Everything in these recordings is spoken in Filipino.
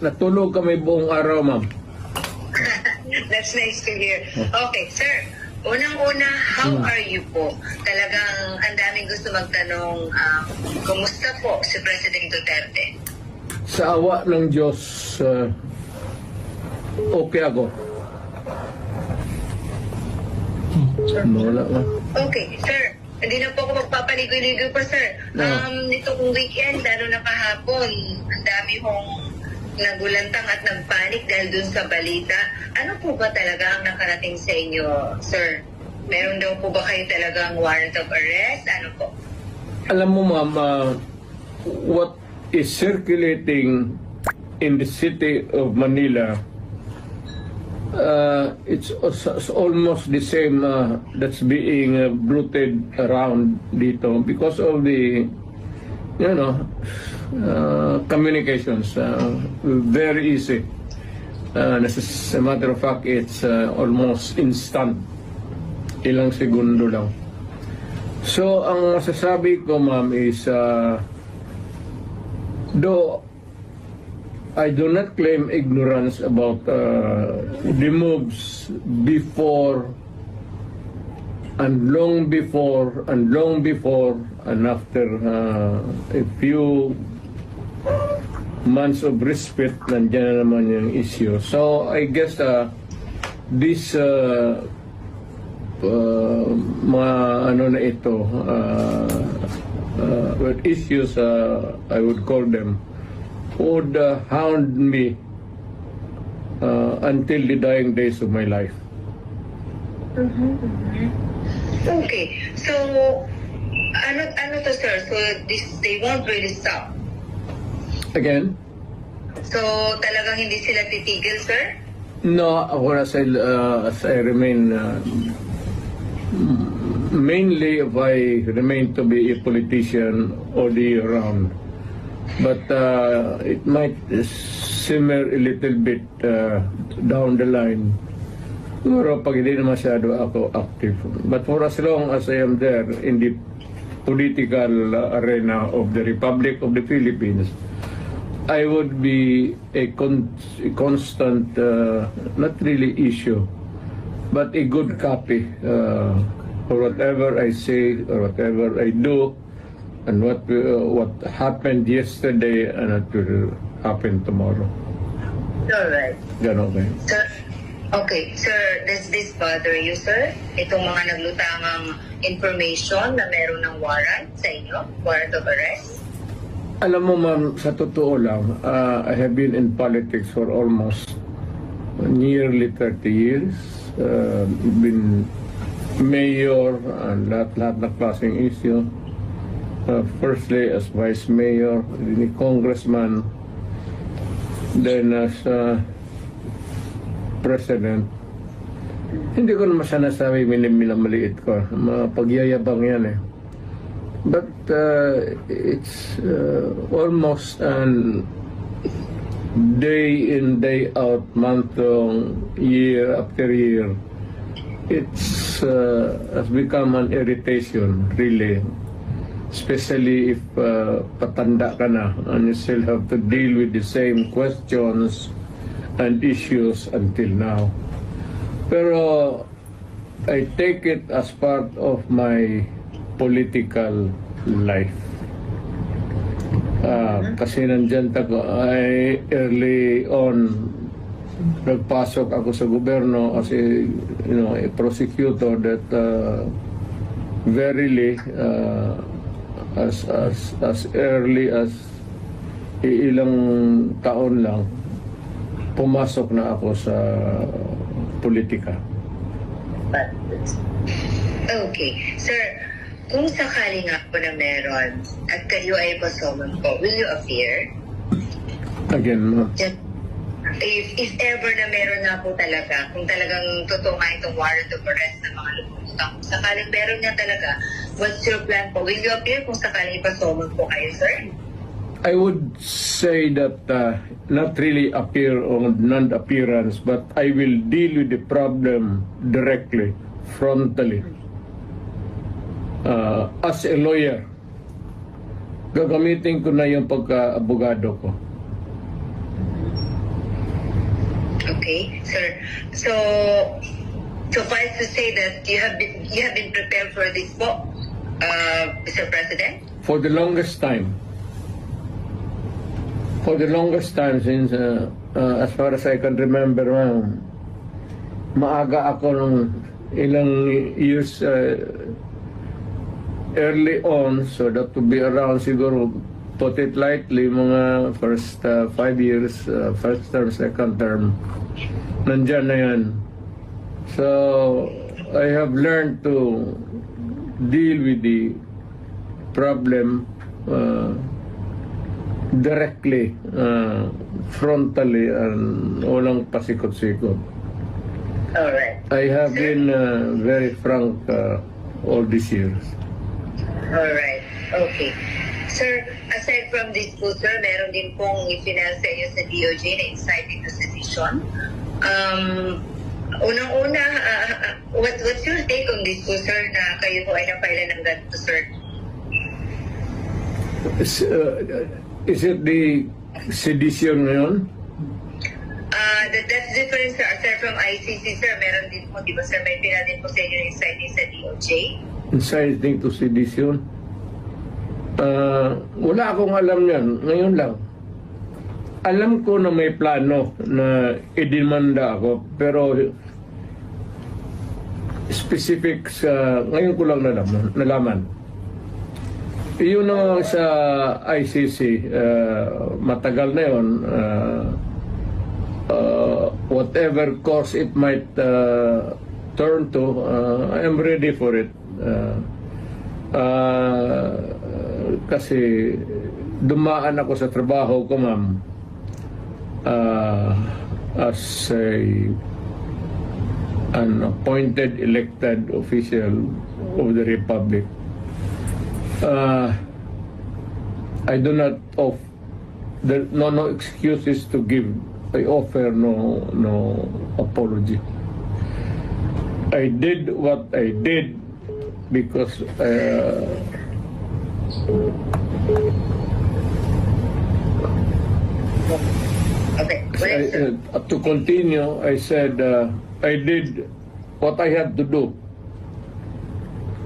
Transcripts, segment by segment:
Natulog kami buong araw, ma'am. That's nice to hear. Okay, sir. Unang-una, how are you po? Talagang ang daming gusto magtanong, kumusta po si President Duterte? Sa awa ng Diyos, okay ako. Wala nga. Okay, sir. Hindi na po ako magpapaligoy-ligoy pa, sir. Nitong weekend, lalo na kahapon, ang dami hong nagulantang at nagpanik dahil dun sa balita. Ano po ba talaga ang nakarating sa inyo, sir? Meron daw po ba kayo talagang warrant of arrest? Ano po? Alam mo, ma'am, what is circulating in the city of Manila, it's almost the same that's being bruited around dito because of the, communications. Very easy. As a matter of fact, it's almost instant. Ilang segundo lang. So, ang masasabi ko, ma'am, is though I do not claim ignorance about the moves before and long before and after a few months of respite, nandiyan na naman yung issue. So I guess this mga ano na ito issues, I would call them, would hound me until the dying days of my life. Okay. So, ano to, sir? So, they won't really stop? Again? So, talagang hindi sila titigil, sir? No, as I remain, mainly if I remain to be a politician all the year round. But it might simmer a little bit down the line. Siguro pag hindi na masyado ako active. But for as long as I am there in the political arena of the Republic of the Philippines, I would be a constant, not really issue, but a good copy for whatever I say or whatever I do. And what happened yesterday and what will happen tomorrow. Alright. Ganon kayo. Sir, okay, sir, does this bother you, sir? Itong mga naglutangang information na meron ng warrant sa inyo? Warrant of arrest? Alam mo, ma'am, sa totoo lang, I have been in politics for almost nearly 30 years. Been mayor and lahat na klaseng issue. Firstly as vice mayor, then congressman, then as president. Hindi ko naman siya nasabi minamaliit ko. Pagyayabang yan eh. But it's almost an day in, day out, month long, year after year. It's has become an irritation, really. Especially if patanda ka na and you still have to deal with the same questions and issues until now. Pero I take it as part of my political life. Kasi nandyan ay early on nagpasok ako sa gobyerno as a prosecutor that verily as early as ilang taon lang pumasok na ako sa politika. Okay. Sir, kung sakali nga po na meron at kayo ay pasoman po, will you appear? Again, If ever na meron na po talaga, kung talagang totoo nga itong warrant of arrest ng mga lumutang, kung sakaling meron nga talaga, what's your plan po? Will you appear kung sakaling ipasoman po kayo, sir? I would say that not really appear or non-appearance, but I will deal with the problem directly, frontally. As a lawyer, gagamitin ko na yung pagka-abogado ko. Okay, sir. So, suffice to say that you have been prepared for this po, Mr. President? For the longest time. For the longest time since, as far as I can remember, maaga ako nung ilang years early on, so that to be around siguro, put it lightly, mga first 5 years, first term, second term, nandyan na yan. So, I have learned to deal with the problem directly, frontally, and walang pasikot-sikot. All right. I have been very frank all these years. All right. Okay. Sir, aside from this po, sir, meron din pong ipinal sa inyo sa DOJ na inciting to sedition. Unang-una, what's your take on this po, sir, na kayo po ay napailan ng ganito, sir? Is it the sedition ngayon? That's different, sir. Sir, from ICC, sir, meron din po, di ba, sir, may pinal din po sa inyo na inciting sa DOJ? Inciting to sedition? Wala akong alam yan. Ngayon lang. Alam ko na may plano na idemanda ako, pero specifics, ngayon ko lang nalaman. Yun naman sa ICC, matagal na yun. Whatever course it might turn to, I am ready for it. Kasi dumaan ako sa trabaho ko, ma'am, as an appointed elected official of the Republic. I do not no excuses to give. I offer no apology. I did what I did because Okay. to continue, I said I did what I had to do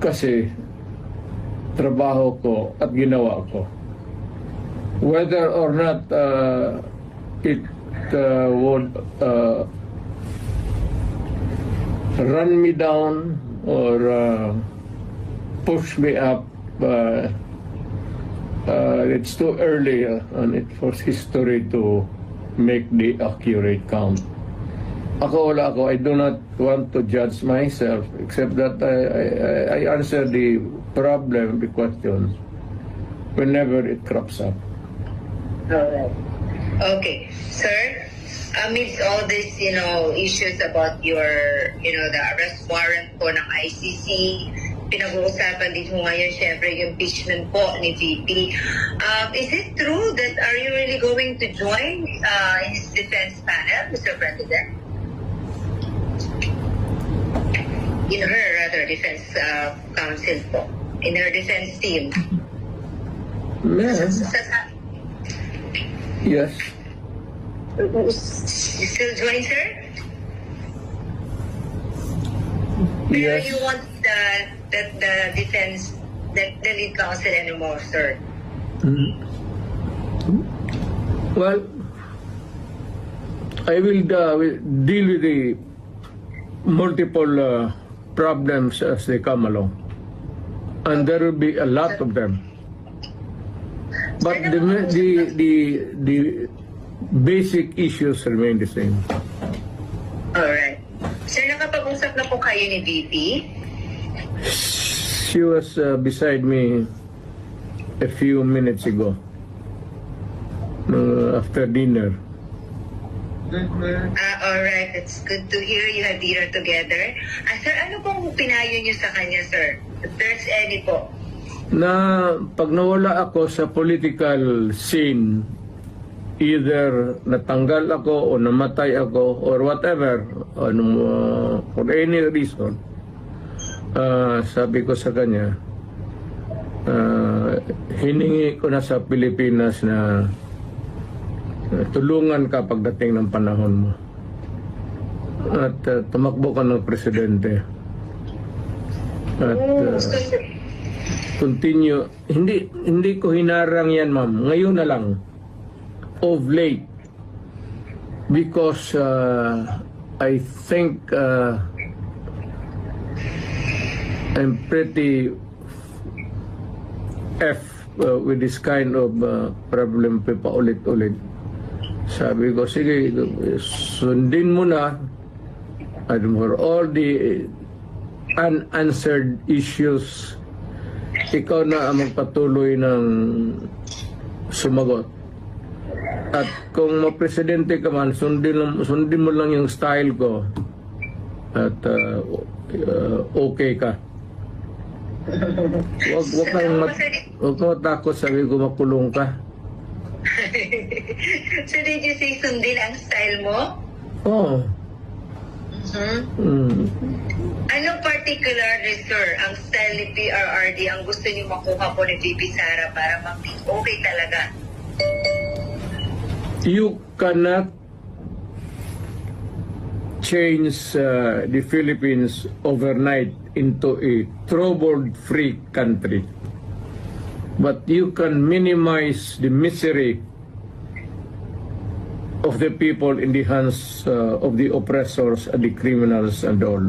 kasi trabaho ko at ginawa ko. Whether or not it would run me down or push me up, it's too early and it for history to make the accurate count. Wala ako. I do not want to judge myself, except that I answer the problem, the questions, whenever it crops up. Alright. Okay. Sir, amidst all these, issues about your, the arrest warrant po ng ICC, pinag-uusapan din mo ngayon, syempre, yung impeachment po ni VP. Is it true that are you really going to join his defense panel, Mr. President? In her, rather, defense counsel po. In her defense team. Yes. You still join, sir? Pero Yes. you want the defense, the lead counsel anymore, sir? Well, I will deal with the multiple problems as they come along, and there will be a lot of them. But the basic issues remain the same. Alright. Sir, nakapag-usap na po kayo ni VP? She was beside me a few minutes ago, after dinner. Alright, it's good to hear you had dinner together. Sir, ano pong pinayo niyo sa kanya, sir? If there's any po. Na pag nawala ako sa political scene, either natanggal ako o namatay ako or whatever, for any reason, sabi ko sa kanya, hiningi ko na sa Pilipinas na tulungan ka pagdating ng panahon mo. At tumakbo ka ng presidente. At continue. Hindi ko hinarang yan, ma'am. Ngayon na lang. Of late. Because I think I'm pretty with this kind of problem pa ulit-ulit. Sabi ko, sige, sundin mo na for all the unanswered issues, ikaw na ang magpatuloy ng sumagot. At kung mapresidente ka man, sundin mo lang yung style ko at okay ka. Huwag kang matakot, sabi ko, makulong ka. So did you say sundin ang style mo? Oo. Anong particularly, sir, ang style ni PRRD ang gusto niyo makuha po ni VP Sara para mag-be okay talaga? You cannot change the Philippines overnight into a trouble-free country. But you can minimize the misery of the people in the hands of the oppressors and the criminals and all.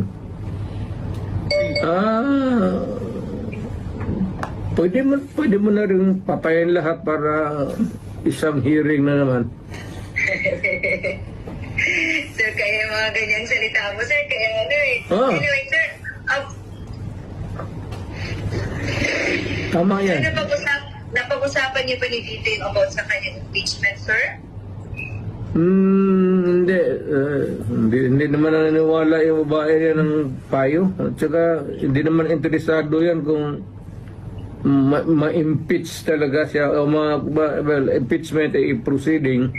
Pwede mo na rin patayin lahat para isang hearing na naman. Sir, kaya yung mga ganyang salita mo, sir, kaya ano eh. Anyway, sir, Tama yan. sir, napag-usapan niyo ba ni Vito yung about sa kanyang impeachment, sir? Hindi naman naniniwala yung babae niya ng payo. At saka hindi naman interesado yan kung ma-impeach talaga siya o impeachment ay proceeding.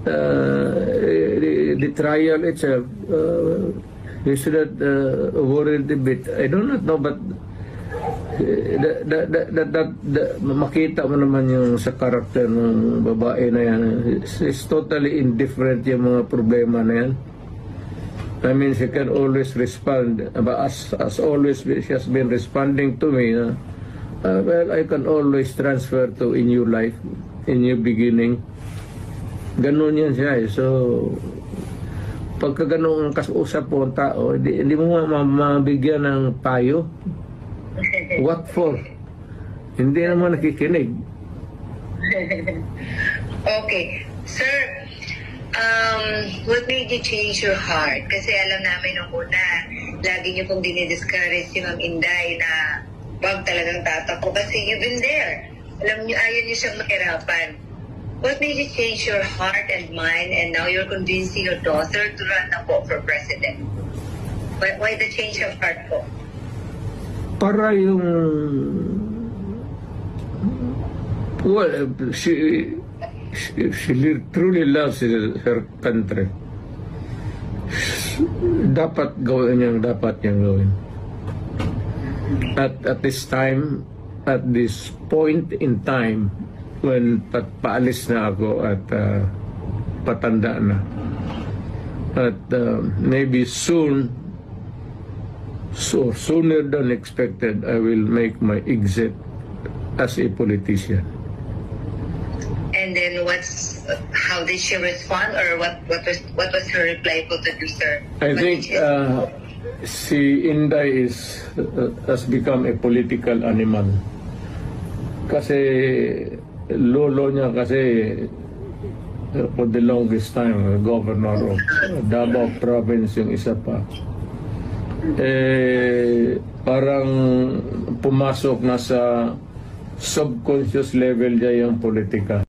The trial itself, you should not worry a bit. I do not know, but makita mo naman yung sa karakter ng babae na yan. It's totally indifferent yung mga problema na yan. I mean, she can always respond. But as always, she has been responding to me. Well, I can always transfer to a new life, a new beginning. Ganun yan siya eh. So, pagka ganun ang kausap po ang tao, hindi mo mabigyan ng payo. What for? Hindi naman nakikinig. Okay. Sir, what made you change your heart? Kasi alam namin nung una, lagi niyo pong dinidiscourage si Ma'am Inday na wag talagang tatakbo kasi you've been there. Alam niyo, ayaw niyo siyang mahirapan. What made you change your heart and mind and now you're convincing your daughter to run na po for president? Why the change of heart po? Para yung... Well, she truly loves her country. Dapat niyang gawin. At this time, at this point in time, when paalis na ako at patanda na, at maybe soon, so sooner than expected, I will make my exit as a politician. And then how did she respond, or what was her reply po to you, sir? I think si Inday has become a political animal. Kasi lolo niya for the longest time, governor of Davao Province yung isa pa. Parang pumasok na sa subconscious level niya yung politika.